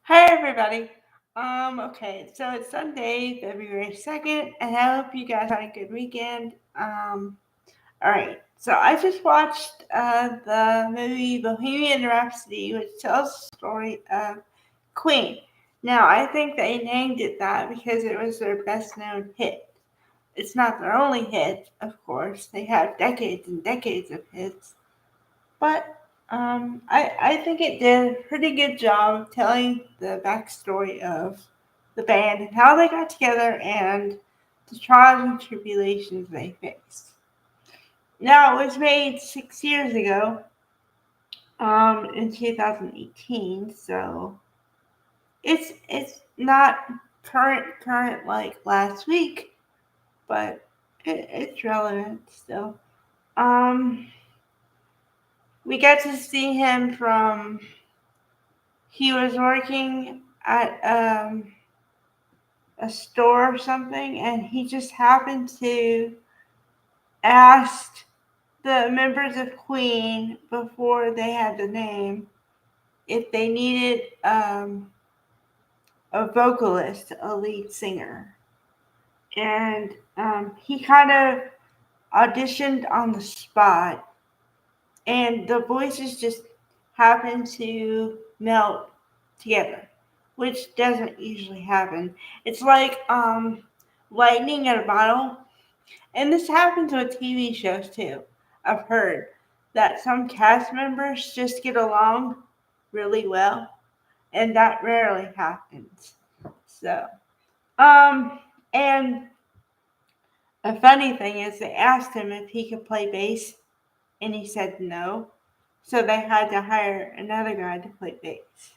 Hi everybody. Okay, so it's Sunday, February 2nd, and I hope you guys had a good weekend. Alright, so I just watched the movie Bohemian Rhapsody, which tells the story of Queen. Now, I think they named it that because it was their best known hit. It's not their only hit, of course. They have decades and decades of hits. But I think it did a pretty good job of telling the backstory of the band and how they got together and the trials and tribulations they faced. Now, it was made 6 years ago, in 2018, so it's not current like last week, but it's relevant still. Um, we got to see him from he was working at a store or something, and he just happened to ask the members of Queen before they had the name if they needed a vocalist, a lead singer. And he kind of auditioned on the spot, and the voices just happened to melt together, which doesn't usually happen. It's like lightning in a bottle, and this happens with TV shows too. I've heard that some cast members just get along really well, and that rarely happens. So, um, and a funny thing is they asked him if he could play bass, and he said no. So they had to hire another guy to play bass.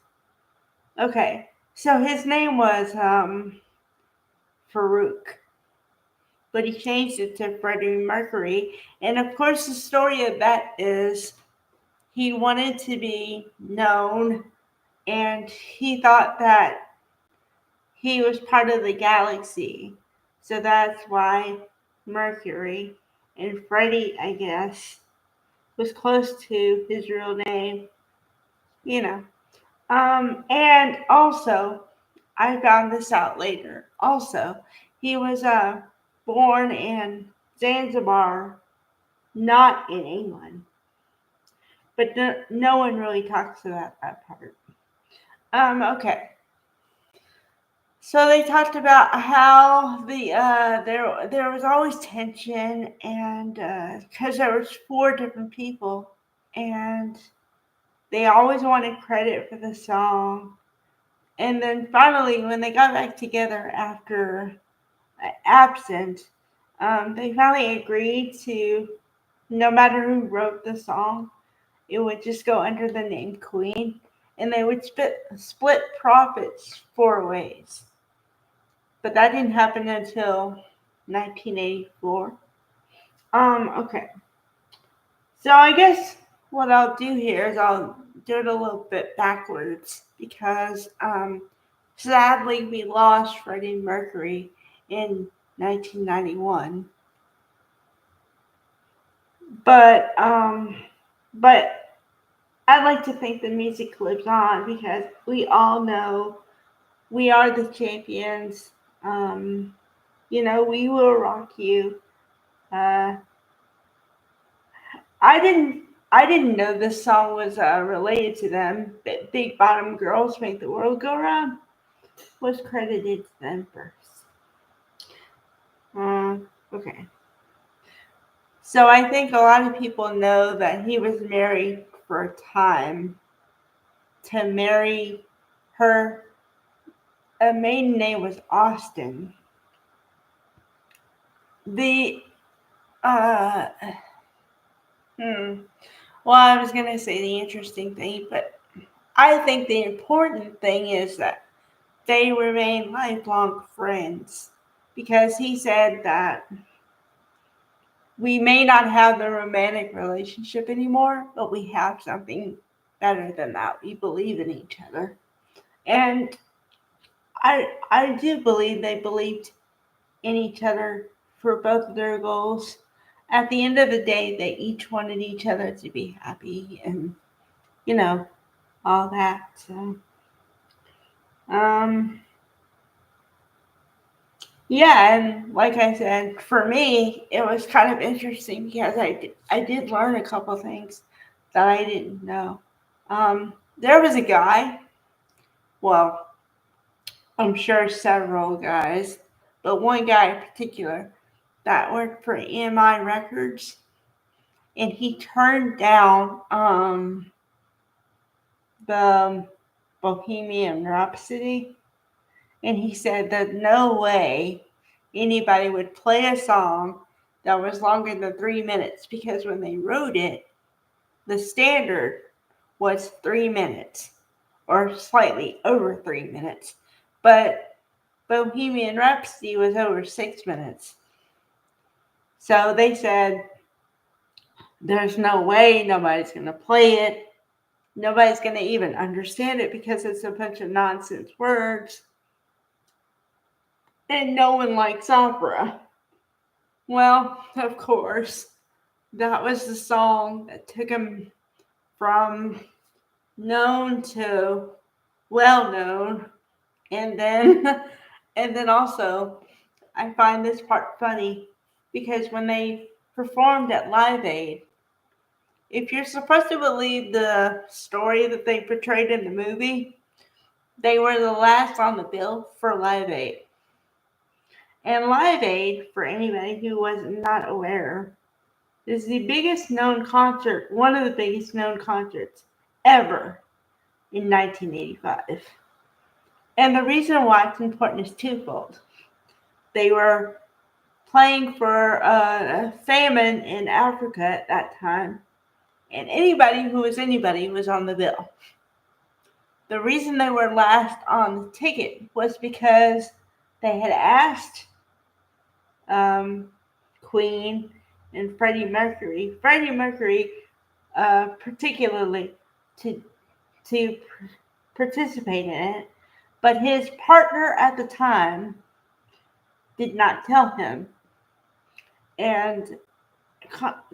Okay, so his name was Farouk, but he changed it to Freddie Mercury. And of course, the story of that is he wanted to be known, and he thought that he was part of the galaxy. So that's why Mercury. And Freddie, I guess, was close to his real name, you know. And also, I found this out later. Also, he was born in Zanzibar, not in England. But no one really talks about that part. Okay. So they talked about how there was always tension, and because there was four different people, and they always wanted credit for the song. And then finally, when they got back together after absent, they finally agreed to, no matter who wrote the song, it would just go under the name Queen, and they would split profits four ways. But that didn't happen until 1984. Okay. So I guess what I'll do here is I'll do it a little bit backwards because sadly we lost Freddie Mercury in 1991. But but I like to think the music lives on because we all know we are the champions. Um, we will rock you. Uh, I didn't I didn't know this song was related to them. But Big Bottom Girls Make the World Go Round was credited to them first. Okay. So I think a lot of people know that he was married for a time to marry her. A maiden name was Austin. The uh, hmm. Well, I was gonna say the interesting thing, but I think the important thing is that they remain lifelong friends because he said that we may not have the romantic relationship anymore, but we have something better than that. We believe in each other. And I do believe they believed in each other for both of their goals. At the end of the day, they each wanted each other to be happy and, you know, all that. So Um, yeah, and like I said, for me, it was kind of interesting because I did learn a couple things that I didn't know. There was a guy, well, I'm sure several guys, but one guy in particular that worked for EMI Records, and he turned down the Bohemian Rhapsody, and he said that no way anybody would play a song that was longer than 3 minutes because when they wrote it, the standard was 3 minutes or slightly over 3 minutes, but Bohemian Rhapsody was over 6 minutes. So they said, there's no way nobody's going to play it. Nobody's going to even understand it because it's a bunch of nonsense words. And no one likes opera. Well, of course, that was the song that took him from known to well known. And then and then also I find this part funny because when they performed at Live Aid, if you're supposed to believe the story that they portrayed in the movie, they were the last on the bill for Live Aid. And Live Aid, for anybody who was not aware, is the biggest known concert, one of the biggest known concerts ever in 1985. And the reason why it's important is twofold. They were playing for a famine in Africa at that time, and anybody who was anybody was on the bill. The reason they were last on the ticket was because they had asked Queen and Freddie Mercury particularly to participate in it, but his partner at the time did not tell him, and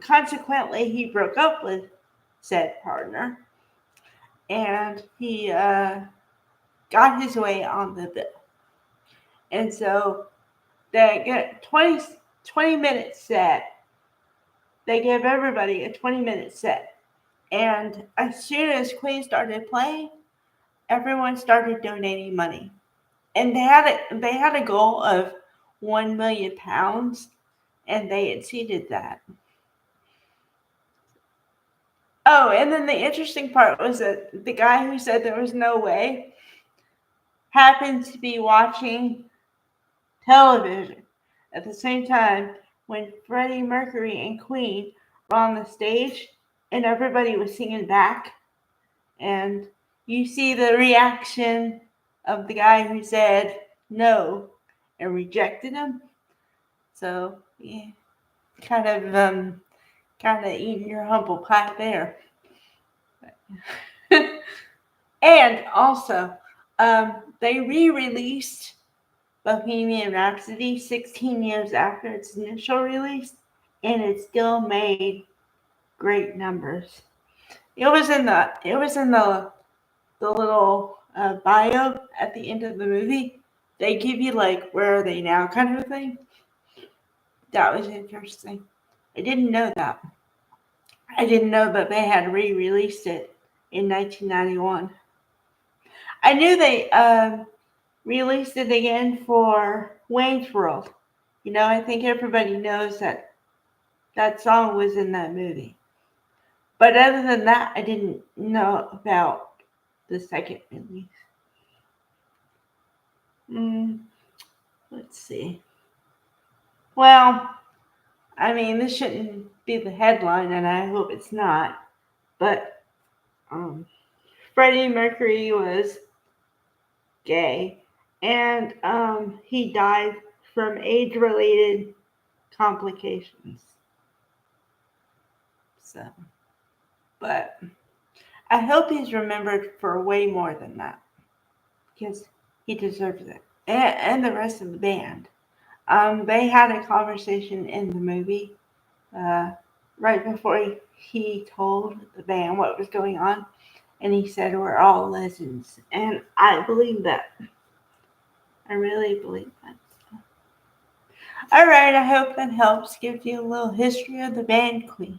consequently he broke up with said partner, and he got his way on the bill. And so they get 20 minute set. They give everybody a 20-minute set. And as soon as Queen started playing, everyone started donating money. And they had a goal of £1 million, and they exceeded that. Oh, and then the interesting part was that the guy who said there was no way happened to be watching television at the same time when Freddie Mercury and Queen were on the stage and everybody was singing back. And you see the reaction of the guy who said no and rejected him. So, yeah, kind of eating your humble pie there. And also, they re-released Bohemian Rhapsody 16 years after its initial release, and it still made great numbers. It was in the little bio at the end of the movie. They give you like where are they now kind of a thing. That was interesting. I didn't know that. I didn't know that they had re-released it in 1991. I knew they released it again for Wayne's World. You know, I think everybody knows that that song was in that movie. But other than that, I didn't know about the second release. Let's see. Well, I mean, this shouldn't be the headline, and I hope it's not. But Freddie Mercury was gay, and he died from age-related complications. So, but I hope he's remembered for way more than that because he deserves it, and the rest of the band. They had a conversation in the movie right before he told the band what was going on, And he said, we're all legends. And I believe that. I really believe that. All right, I hope that helps give you a little history of the band Queen.